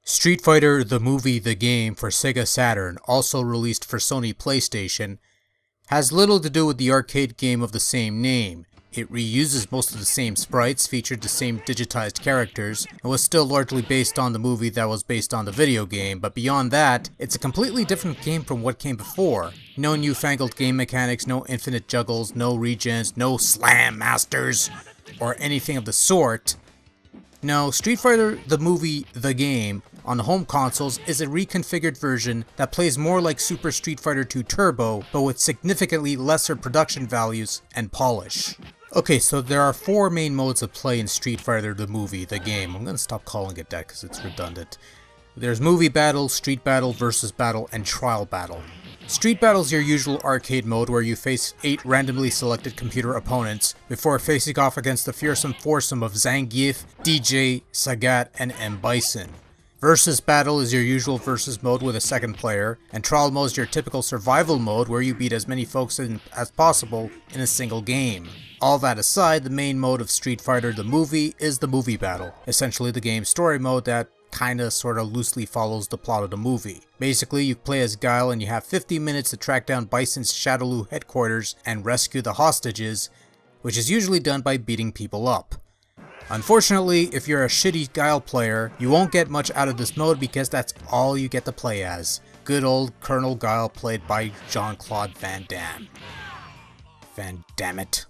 Street Fighter the movie the game for Sega Saturn, also released for Sony PlayStation, has little to do with the arcade game of the same name. It reuses most of the same sprites, featured the same digitized characters, and was still largely based on the movie that was based on the video game, but beyond that, it's a completely different game from what came before. No newfangled game mechanics, no infinite juggles, no regens, no slam masters, or anything of the sort. No, Street Fighter the movie the game on the home consoles is a reconfigured version that plays more like Super Street Fighter 2 Turbo, but with significantly lesser production values and polish. Okay, so there are four main modes of play in Street Fighter the movie the game. I'm gonna stop calling it that because it's redundant. There's Movie Battle, Street Battle, Versus Battle, and Trial Battle. Street Battle is your usual arcade mode where you face 8 randomly selected computer opponents before facing off against the fearsome foursome of Zangief, DJ, Sagat, and M. Bison. Versus Battle is your usual versus mode with a second player, and Trial Mode is your typical survival mode where you beat as many folks as possible in a single game. All that aside, the main mode of Street Fighter the movie is the Movie Battle, essentially the game's story mode that kinda sorta loosely follows the plot of the movie. Basically, you play as Guile and you have 50 minutes to track down Bison's Shadowloo headquarters and rescue the hostages, which is usually done by beating people up. Unfortunately, if you're a shitty Guile player, you won't get much out of this mode because that's all you get to play as. Good old Colonel Guile played by Jean-Claude Van Damme. Van Dammit.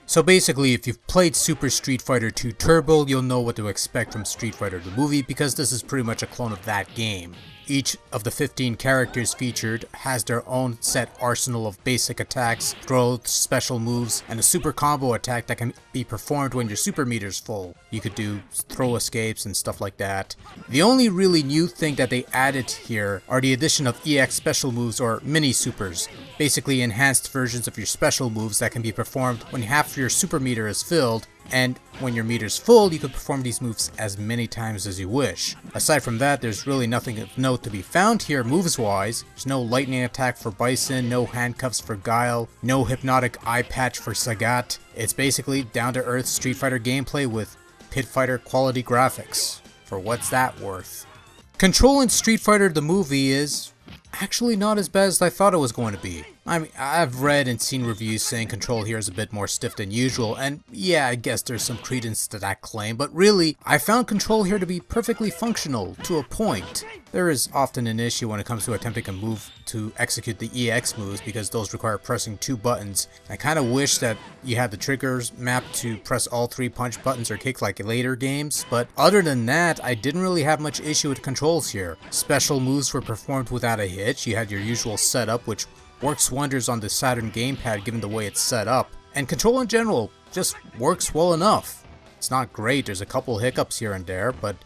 So basically, if you've played Super Street Fighter 2 Turbo, you'll know what to expect from Street Fighter the movie because this is pretty much a clone of that game. Each of the 15 characters featured has their own set arsenal of basic attacks, growths, special moves, and a super combo attack that can be performed when your super meter's full. You could do throw escapes and stuff like that. The only really new thing that they added here are the addition of EX special moves or mini supers, basically enhanced versions of your special moves that can be performed when half of your super meter is filled, and when your meter's full, you can perform these moves as many times as you wish. Aside from that, there's really nothing of note to be found here moves-wise. There's no lightning attack for Bison, no handcuffs for Guile, no hypnotic eye patch for Sagat. It's basically down-to-earth Street Fighter gameplay with Pit Fighter quality graphics. For what's that worth? Control in Street Fighter the movie is actually not as bad as I thought it was going to be. I mean, I've read and seen reviews saying control here is a bit more stiff than usual, and yeah, I guess there's some credence to that claim, but really, I found control here to be perfectly functional, to a point. There is often an issue when it comes to attempting a move to execute the EX moves because those require pressing 2 buttons. I kinda wish that you had the triggers mapped to press all 3 punch buttons or kick like later games, but other than that, I didn't really have much issue with controls here. Special moves were performed without a hitch. You had your usual setup, which works wonders on the Saturn gamepad given the way it's set up, and control in general just works well enough. It's not great, there's a couple hiccups here and there, but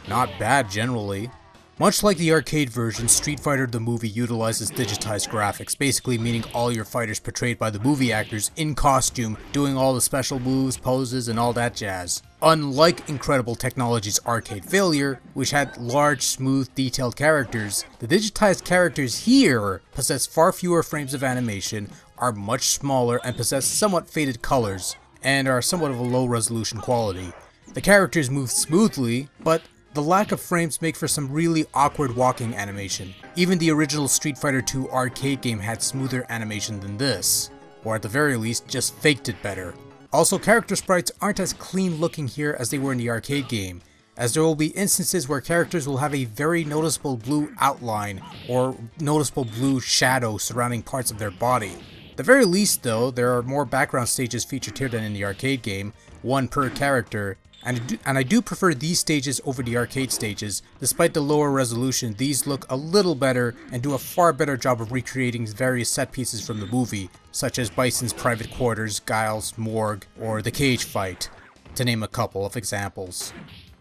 not bad generally. Much like the arcade version, Street Fighter the movie utilizes digitized graphics, basically meaning all your fighters portrayed by the movie actors in costume, doing all the special moves, poses, and all that jazz. Unlike Incredible Technology's arcade failure, which had large, smooth, detailed characters, the digitized characters here possess far fewer frames of animation, are much smaller, and possess somewhat faded colors, and are somewhat of a low resolution quality. The characters move smoothly, but the lack of frames make for some really awkward walking animation. Even the original Street Fighter 2 arcade game had smoother animation than this, or at the very least just faked it better. Also, character sprites aren't as clean looking here as they were in the arcade game, as there will be instances where characters will have a very noticeable blue outline or noticeable blue shadow surrounding parts of their body. At the very least though, there are more background stages featured here than in the arcade game, 1 per character, and I do prefer these stages over the arcade stages. Despite the lower resolution, these look a little better and do a far better job of recreating various set pieces from the movie, such as Bison's private quarters, Guile's morgue, or the cage fight, to name a couple of examples.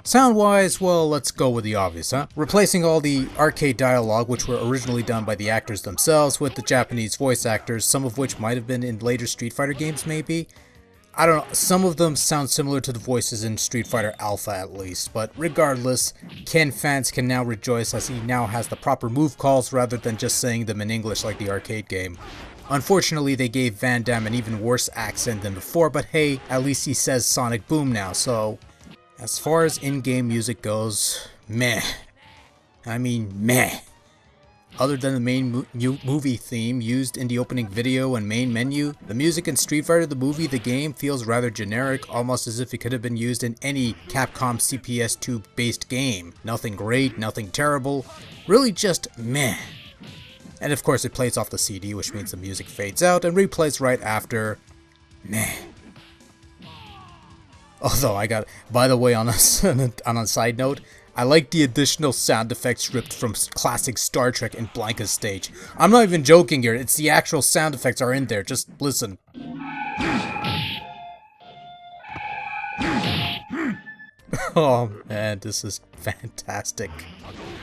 Sound-wise, well, let's go with the obvious, huh? Replacing all the arcade dialogue, which were originally done by the actors themselves, with the Japanese voice actors, some of which might have been in later Street Fighter games maybe. I don't know, some of them sound similar to the voices in Street Fighter Alpha at least, but regardless, Ken fans can now rejoice as he now has the proper move calls rather than just saying them in English like the arcade game. Unfortunately, they gave Van Damme an even worse accent than before, but hey, at least he says Sonic Boom now, so as far as in-game music goes, meh. I mean, meh. Other than the main movie theme used in the opening video and main menu, the music in Street Fighter the movie the game feels rather generic, almost as if it could have been used in any Capcom CPS2 based game. Nothing great, nothing terrible, really just meh. And of course it plays off the CD, which means the music fades out and replays right after meh. Although by the way, on a side note, I like the additional sound effects ripped from classic Star Trek in Blanka's stage. I'm not even joking here, it's the actual sound effects are in there, just listen. Oh man, this is fantastic.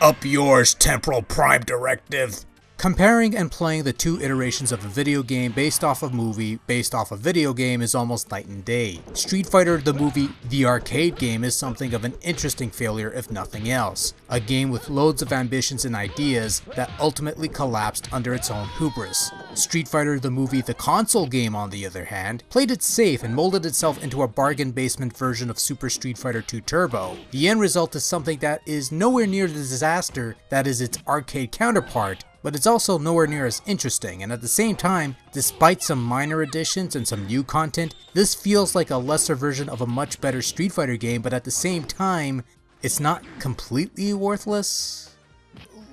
Up yours, Temporal Prime Directive! Comparing and playing the two iterations of a video game based off a movie based off a video game is almost night and day. Street Fighter the movie, the arcade game, is something of an interesting failure if nothing else. A game with loads of ambitions and ideas that ultimately collapsed under its own hubris. Street Fighter the movie, the console game, on the other hand, played it safe and molded itself into a bargain basement version of Super Street Fighter 2 Turbo. The end result is something that is nowhere near the disaster that is its arcade counterpart, but it's also nowhere near as interesting, and at the same time, despite some minor additions and some new content, this feels like a lesser version of a much better Street Fighter game, but at the same time, it's not completely worthless.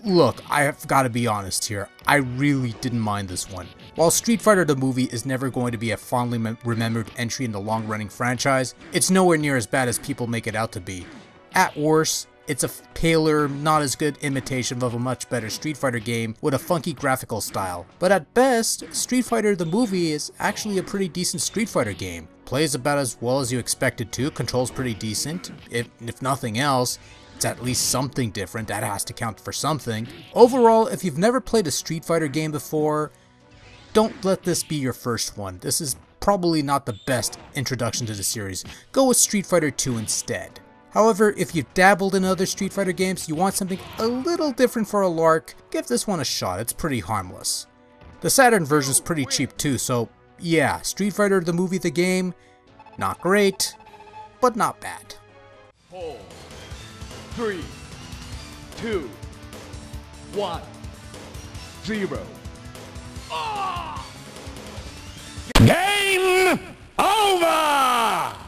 Look, I have got to be honest here, I really didn't mind this one. While Street Fighter the movie is never going to be a fondly remembered entry in the long-running franchise, it's nowhere near as bad as people make it out to be. At worst, it's a paler, not as good imitation of a much better Street Fighter game with a funky graphical style. But at best, Street Fighter the movie is actually a pretty decent Street Fighter game. Plays about as well as you expect it to, controls pretty decent, if nothing else, it's at least something different, that has to count for something. Overall, if you've never played a Street Fighter game before, don't let this be your first one. This is probably not the best introduction to the series. Go with Street Fighter 2 instead. However, if you've dabbled in other Street Fighter games, you want something a little different for a lark, give this one a shot, it's pretty harmless. The Saturn version's pretty cheap too, so yeah, Street Fighter the movie the game, not great, but not bad. 4, 3, 2, 1, 0. Game over!